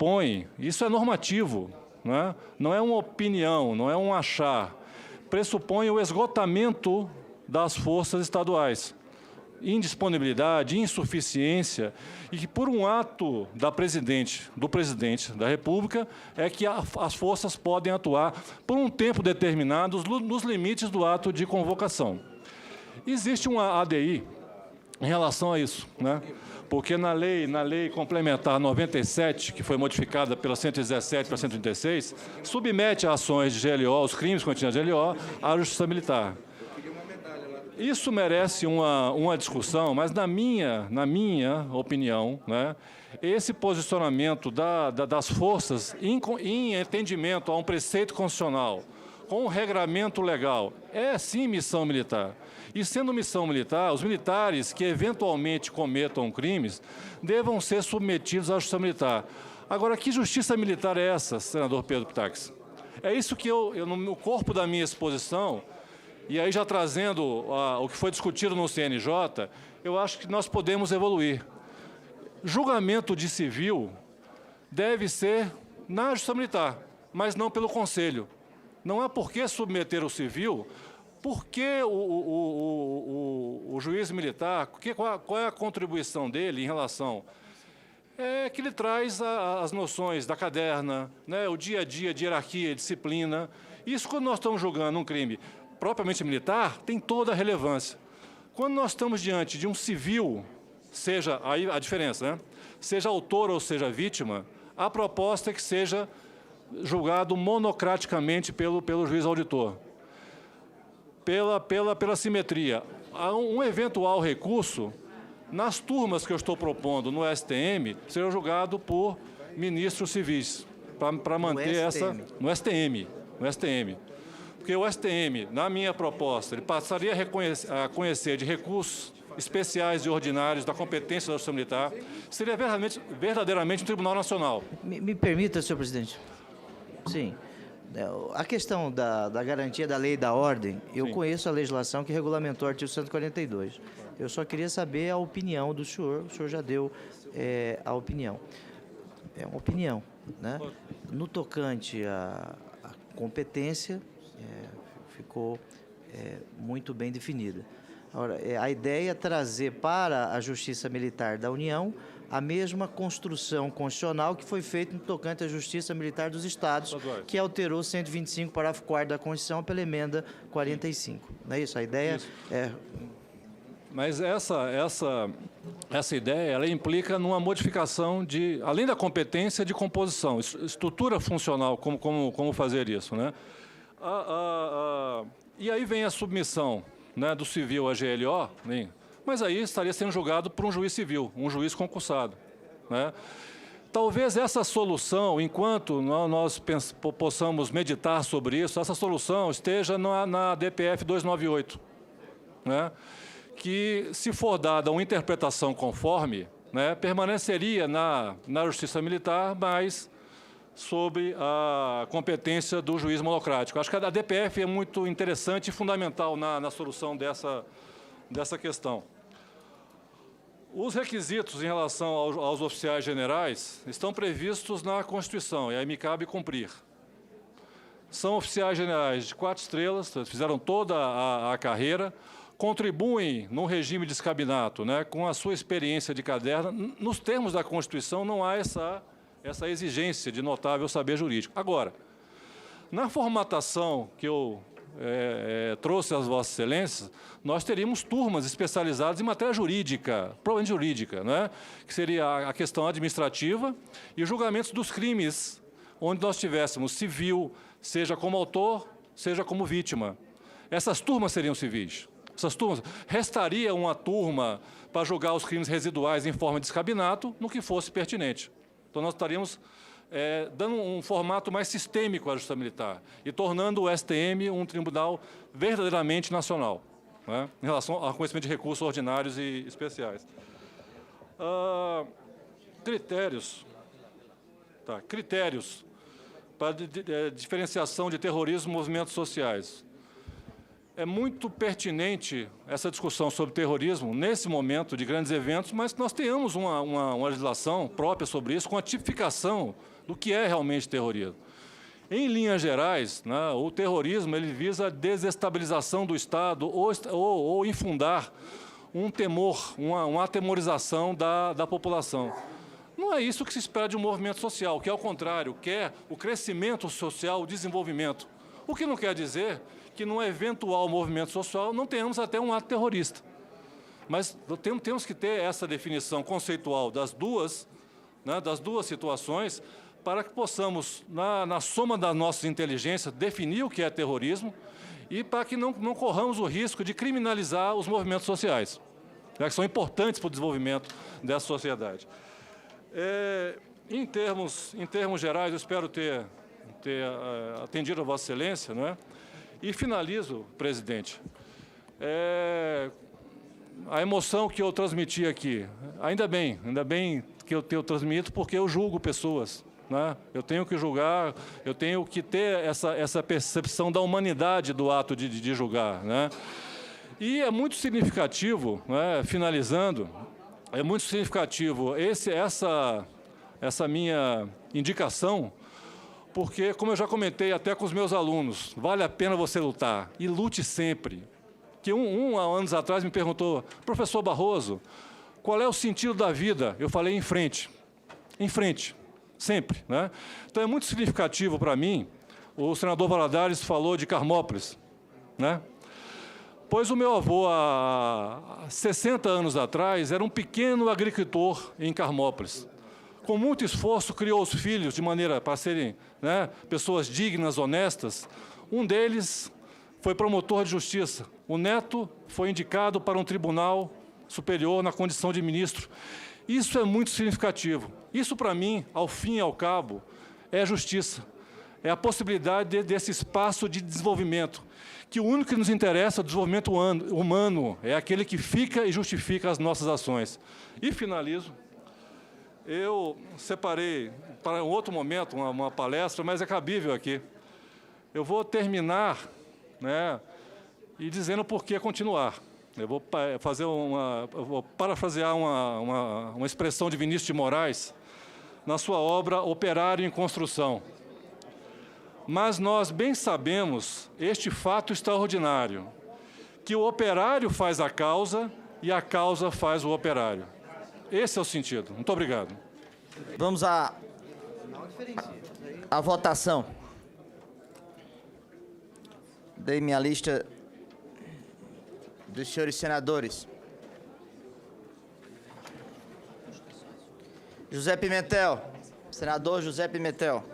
pressupõe, isso é normativo, né? Não é uma opinião, não é um achar, pressupõe o esgotamento das forças estaduais, indisponibilidade, insuficiência, e que por um ato do presidente da República, é que as forças podem atuar por um tempo determinado nos limites do ato de convocação. Existe uma ADI em relação a isso, né? Porque na lei complementar 97, que foi modificada pela 117 para 136, submete a ações de GLO, os crimes contínuos de GLO, à Justiça Militar. Isso merece uma discussão, mas na minha opinião, né, esse posicionamento das forças em entendimento a um preceito constitucional, com um regramento legal, é sim missão militar. E sendo missão militar, os militares que eventualmente cometam crimes devam ser submetidos à justiça militar. Agora, que justiça militar é essa, senador Pedro Pitaques? É isso que no corpo da minha exposição, e aí já trazendo o que foi discutido no CNJ, eu acho que nós podemos evoluir. Julgamento de civil deve ser na justiça militar, mas não pelo Conselho. Não há por que submeter o civil. Por que o juiz militar, qual é a contribuição dele em relação? É que ele traz as noções da caderna, né, o dia a dia de hierarquia, disciplina. Isso, quando nós estamos julgando um crime propriamente militar, tem toda a relevância. Quando nós estamos diante de um civil, seja, aí a diferença, né, seja autor ou seja vítima, a proposta é que seja julgado monocraticamente pelo juiz auditor. Pela simetria. Há um eventual recurso, nas turmas que eu estou propondo no STM, será julgado por ministros civis, para manter essa... No STM. Porque o STM, na minha proposta, ele passaria a conhecer de recursos especiais e ordinários da competência da Justiça Militar, seria verdadeiramente um Tribunal Nacional. Me permita, senhor presidente. Sim. A questão da garantia da lei e da ordem, eu conheço a legislação que regulamentou o artigo 142. Eu só queria saber a opinião do senhor. O senhor já deu a opinião. É uma opinião, né? No tocante à competência, ficou muito bem definida. Agora, a ideia é trazer para a Justiça Militar da União a mesma construção constitucional que foi feita no tocante à Justiça Militar dos Estados, que alterou 125, parágrafo 4º da Constituição pela emenda 45. Não é isso? A ideia é... Mas essa ideia, ela implica numa modificação de, além da competência, de composição, estrutura funcional, como fazer isso, né? E aí vem a submissão, né, do civil à GLO, né? Mas aí estaria sendo julgado por um juiz civil, um juiz concursado, né? Talvez essa solução, enquanto nós possamos meditar sobre isso, essa solução esteja na DPF 298, né? Que, se for dada uma interpretação conforme, né, permaneceria na Justiça Militar, mas sob a competência do juiz monocrático. Acho que a DPF é muito interessante e fundamental na solução dessa questão. Os requisitos em relação aos oficiais generais estão previstos na Constituição, e aí me cabe cumprir. São oficiais generais de 4 estrelas, fizeram toda a carreira, contribuem no regime de escabinato, né, com a sua experiência de caderno. Nos termos da Constituição não há essa exigência de notável saber jurídico. Agora, na formatação que eu trouxe às Vossas Excelências, nós teríamos turmas especializadas em matéria jurídica, provavelmente jurídica, né? Que seria a questão administrativa e julgamentos dos crimes, onde nós tivéssemos civil, seja como autor, seja como vítima. Essas turmas seriam civis. Essas turmas, restaria uma turma para julgar os crimes residuais em forma de escabinato, no que fosse pertinente. Então, nós estaríamos dando um formato mais sistêmico à Justiça Militar e tornando o STM um tribunal verdadeiramente nacional, né, em relação ao reconhecimento de recursos ordinários e especiais. Critérios para diferenciação de terrorismo e movimentos sociais. é muito pertinente essa discussão sobre terrorismo nesse momento de grandes eventos, mas que nós tenhamos uma legislação própria sobre isso, com a tipificação do que é realmente terrorismo. Em linhas gerais, né, o terrorismo ele visa a desestabilização do Estado ou infundar um temor, uma atemorização da população. Não é isso que se espera de um movimento social, que, ao contrário, quer o crescimento social, o desenvolvimento. O que não quer dizer que, num eventual movimento social, não tenhamos até um ato terrorista. Mas temos que ter essa definição conceitual das duas situações, para que possamos, na soma das nossas inteligências, definir o que é terrorismo e para que não corramos o risco de criminalizar os movimentos sociais, que são importantes para o desenvolvimento dessa sociedade. Em termos gerais, eu espero ter atendido a Vossa Excelência, não é? E finalizo, presidente, a emoção que eu transmiti aqui. Ainda bem que eu transmito, porque eu julgo pessoas, né? Eu tenho que julgar, eu tenho que ter essa percepção da humanidade do ato de julgar, né? E é muito significativo, né, finalizando, é muito significativo essa minha indicação, porque, como eu já comentei até com os meus alunos, vale a pena você lutar, e lute sempre. Que há anos atrás me perguntou, professor Barroso, qual é o sentido da vida? Eu falei, em frente, sempre, né? Então é muito significativo para mim, o senador Valadares falou de Carmópolis, né? Pois o meu avô, há 60 anos atrás, era um pequeno agricultor em Carmópolis. Com muito esforço, criou os filhos de maneira para serem, né, pessoas dignas, honestas. Um deles foi promotor de justiça. O neto foi indicado para um tribunal superior na condição de ministro. Isso é muito significativo. Isso, para mim, ao fim e ao cabo, é justiça. É a possibilidade desse espaço de desenvolvimento, que o único que nos interessa, o desenvolvimento humano, é aquele que fica e justifica as nossas ações. E finalizo. Eu separei para um outro momento uma palestra, mas é cabível aqui. Eu vou terminar, né, e dizendo por que continuar. Eu vou parafrasear uma expressão de Vinícius de Moraes na sua obra Operário em Construção. Mas nós bem sabemos este fato extraordinário, que o operário faz a causa e a causa faz o operário. Esse é o sentido. Muito obrigado. Vamos à votação. Dei minha lista dos senhores senadores. José Pimentel. Senador José Pimentel.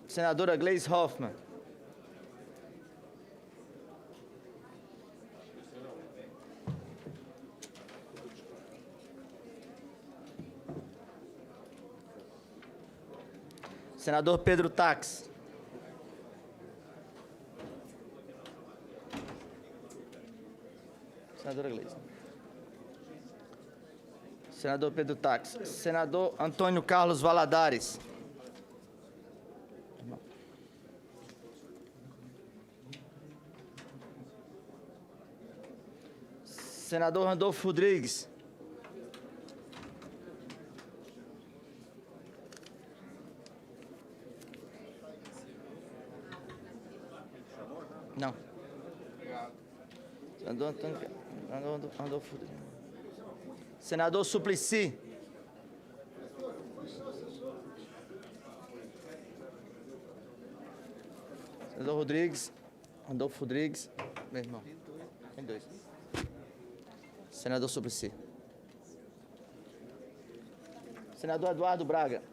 Senadora Gleisi Hoffmann. Senador Pedro Tax. Senadora Gleisi. Senador Pedro Tax. Senador Antônio Carlos Valadares. Senador Randolfo Rodrigues. Não. Senador Randolfo Rodrigues. Senador Suplicy. Senador Rodrigues. Randolfo Rodrigues. Meu irmão. Tem dois. Senador Suplicy. Senador Eduardo Braga.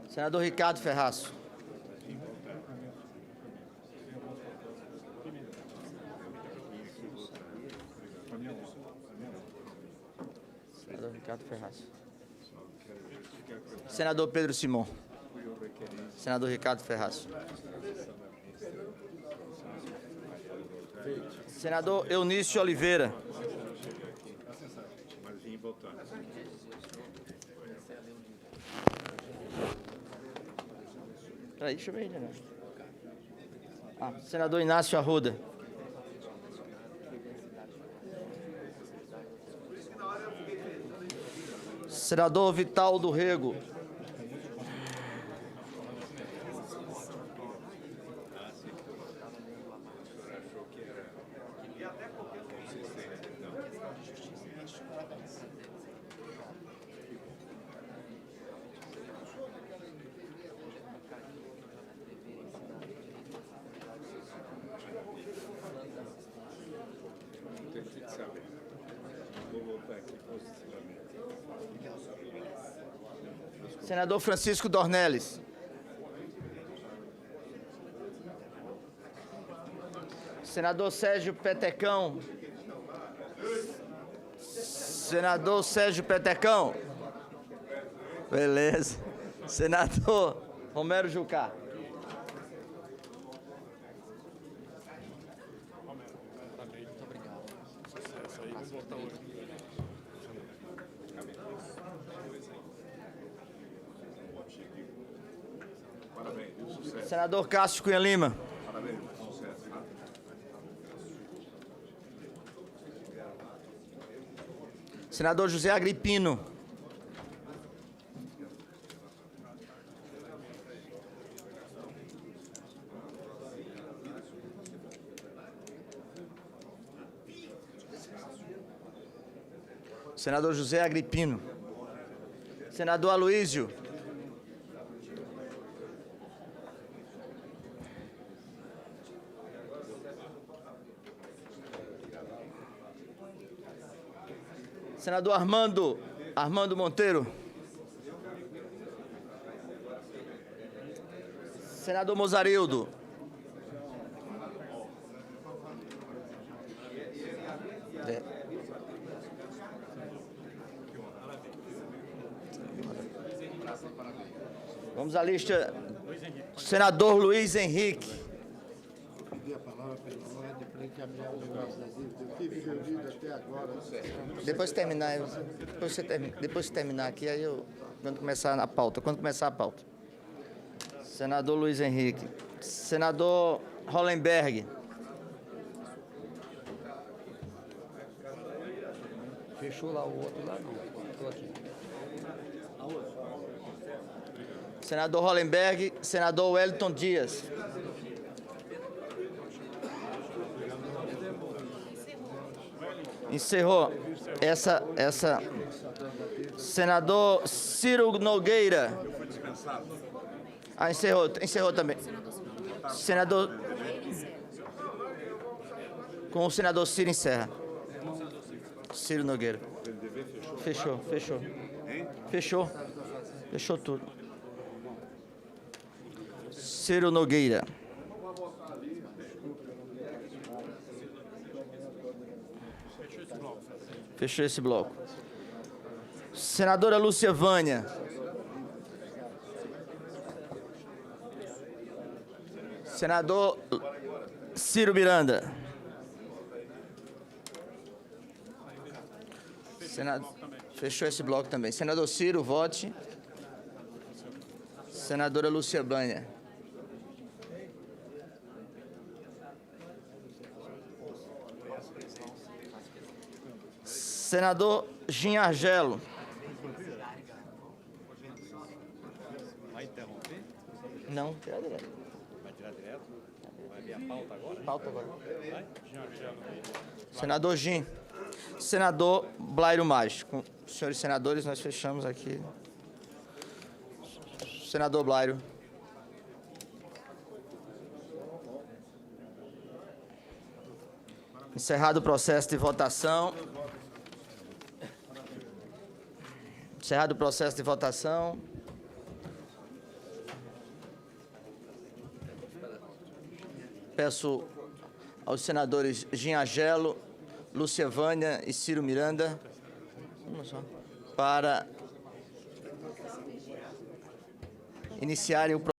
Senador Ricardo Ferraço. Senador Ricardo Ferraço. Senador Pedro Simão. Senador Ricardo Ferraço. Senador Eunício Oliveira. Peraí, deixa eu ver ainda, né? Senador Inácio Arruda. Senador Vital do Rego. Senador Francisco Dornelles. Senador Sérgio Petecão. Senador Sérgio Petecão. Beleza. Senador Romero Jucá. Senador Cássio Cunha Lima. Senador José Agripino. Senador José Agripino. Senador Aloísio. Senador Armando Monteiro. Senador Mozarildo. Vamos à lista. Senador Luiz Henrique. Depois que terminar aqui, aí quando começar a pauta. Senador Luiz Henrique. Senador Hollenberg. Fechou lá o outro lá, não. Estou aqui. Senador Hollenberg. Senador Wellington Dias. Encerrou. Essa. Senador Ciro Nogueira. Encerrou também. Senador. Com o senador Ciro encerra. Ciro Nogueira. Fechou tudo. Ciro Nogueira. Fechou esse bloco. Senadora Lúcia Vânia. Senador Ciro Miranda. Fechou esse bloco também. Senador Ciro, vote. Senadora Lúcia Vânia. Senador Gin Argelo. Vai interromper? Não, tira direto. Vai tirar direto? Vai ver a pauta agora? Pauta agora. Vai? Senador Gin. Senador Blairo Maggi. Com os senhores senadores, nós fechamos aqui. Senador Blairo. Encerrado o processo de votação. Encerrado o processo de votação. Peço aos senadores Gin Argelo, Lúcia Vânia e Ciro Miranda para iniciarem o processo.